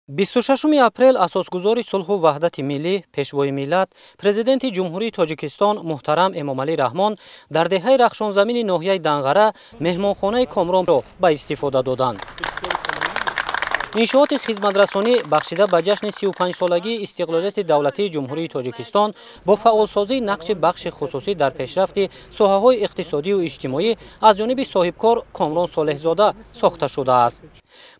26 апрел асосгузори сулҳу ваҳдати миллӣ, пешвои миллат, президенти ҷумҳурии Тоҷикистон муҳтарам Эмомалӣ Раҳмон дар деҳаи рахшонзамини ноҳияи Данғара меҳмонхонаи Комронро ба истифода доданд. иншооти хизматрасонӣ бахшида ба ҷашни 35-солагии истиқлолияти давлатии ҷумҳурии Тоҷикистон бо фаъолсозии нақши бахши хусусӣ дар пешрафти соҳаҳои иқтисодию иҷтимоӣ аз ҷониби соҳибкор Комрон Солеҳзода сохта шудааст.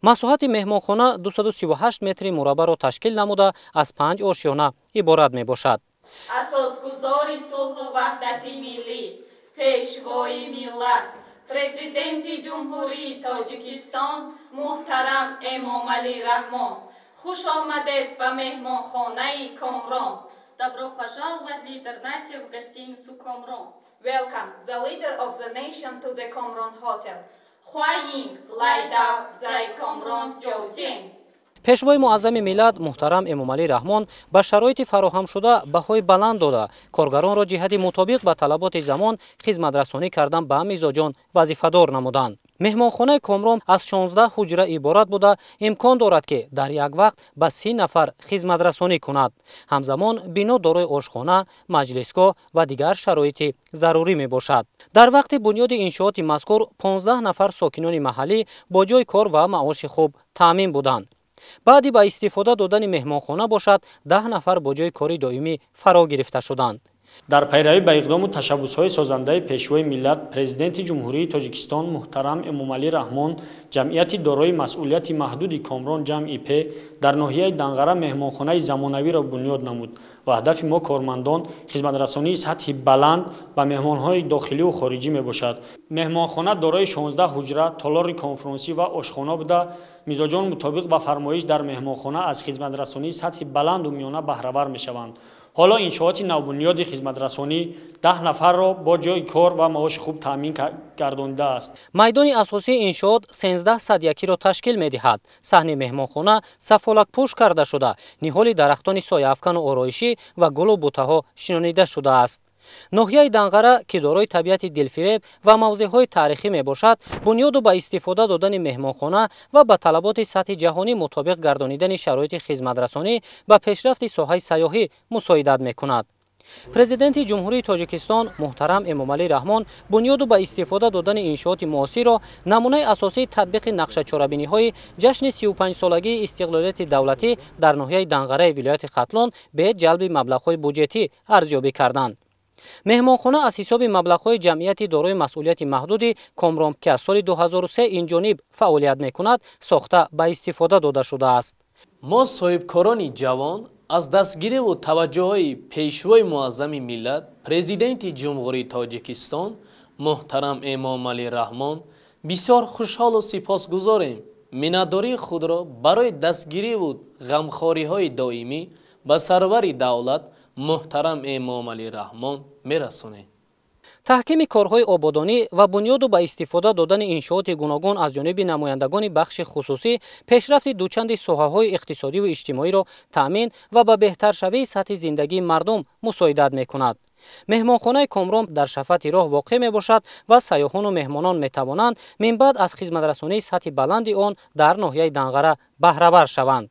масоҳати меҳмонхона 238 метри мураббаъро ташкил намуда аз 5 ошёна иборат мебошад. асосгузори сулҳу ваҳдати миллӣ, пешвои миллат, президенти ҷумҳурии Тоҷикистон муҳтарам Эмомалӣ Раҳмон, хуш омадед ба меҳмонхонаи Комрон. Добро пожаловать, лидер нации, в гостиницу Комрон. Welcome, the leader of the nation, to the Комрон Hotel. 欢迎来到在Комрон酒店. пешвои муаззами миллат муҳтарам Эмомалӣ Раҳмон ба шароити фароҳамшуда баҳои баланд дода коргаронро ҷиҳати мутобиқ ба талаботи замон хизматрасонӣ кардан ба мизоҷон вазифадор намуданд. меҳмонхонаи Комрон аз 16 ҳуҷра иборат буда имкон дорад ки дар як вақт ба 30 нафар хизматрасонӣ кунад. ҳамзамон бино дорои ошхона, маҷлисгоҳ ва дигар шароити зарурӣ мебошад. дар вақти бунёди иншооти мазкур 15 нафар сокинони маҳаллӣ бо ҷои кор ва маоши хуб таъмин буданд. баъди ба истифода додани меҳмонхона бошад 10 нафар бо ҷои кори доимӣ фаро гирифта шуданд. дар пайравӣ ба иқдому ташаббусҳои созандаи пешвои миллат, президенти ҷумҳурии Тоҷикистон муҳтарам Эмомалӣ Раҳмон ҷамъияти дорои масъулияти маҳдуди Комрон ҷамъи П дар ноҳияи Данғара меҳмонхонаи замонавиро бунёд намуд ва ҳадафи мо кормандон хизматрасонии сатҳи баланд ба меҳмонҳои дохилию хориҷӣ мебошад. меҳмонхона дорои 16 ҳуҷра, толори конферансӣ ва ошхона буда мизоҷон мутобиқ ба фармоиш дар меҳмонхона аз хизматрасонии сатҳи баланду миёна баҳравар мешаванд. ҳоло иншооти навбунёди хизматрасонӣ 10 нафарро бо ҷои кор ва маоши хуб таъмин гардонидааст. майдони асосии иншоот 13 садякиро ташкил медиҳад. саҳни меҳмонхона сафолакпӯш карда шуда, ниҳоли дарахтони сояафкану ороишӣ ва гулу бутаҳо шинонида шудааст. ноҳияи Данғара ки дорои табиати дилфиреб ва мавзеъҳои таърихӣ мебошад, бунёду ба истифода додани меҳмонхона ва ба талаботи сатҳи ҷаҳонӣ мутобиқ гардонидани шароити хизматрасонӣ ба пешрафти соҳаи сайёҳӣ мусоидат мекунад. президенти ҷумҳурии Тоҷикистон муҳтарам Эмомалӣ Раҳмон бунёду ба истифода додани иншооти муосирро намунаи асосии татбиқи нақшачорабиниҳои ҷашни 35-солагии истиқлолияти давлатӣ дар ноҳияи Данғараи вилояти Хатлон бе ҷалби маблағҳои буҷетӣ арзёбӣ карданд. меҳмонхона аз ҳисоби маблағҳои ҷамъияти дорои масъулияти маҳдуди Комрон ки аз соли 2003 инҷониб фаъолият мекунад, сохта ба истифода дода шудааст. мо соҳибкорони ҷавон аз дастгириву таваҷҷӯҳои пешвои муаззами миллат, президенти ҷумҳурии Тоҷикистон муҳтарам Эмомалӣ Раҳмон бисёр хушҳолу сипосгузорем. миннатдории худро барои дастгириву ғамхориҳои доимӣ ба сарвари давлат муҳтарам Эмомалӣ Раҳмон мерасонем. таҳкими корҳои ободонӣ ва бунёду ба истифода додани иншооти гуногун аз ҷониби намояндагони бахши хусусӣ пешрафти дучанди соҳаҳои иқтисодиву иҷтимоиро таъмин ва ба беҳтаршавии сатҳи зиндагии мардум мусоидат мекунад. меҳмонхонаи Комрон дар шафати роҳ воқеъ мебошад ва сайёҳону меҳмонон метавонанд минбаъд аз хизматрасонии сатҳи баланди он дар ноҳияи Данғара баҳравар шаванд.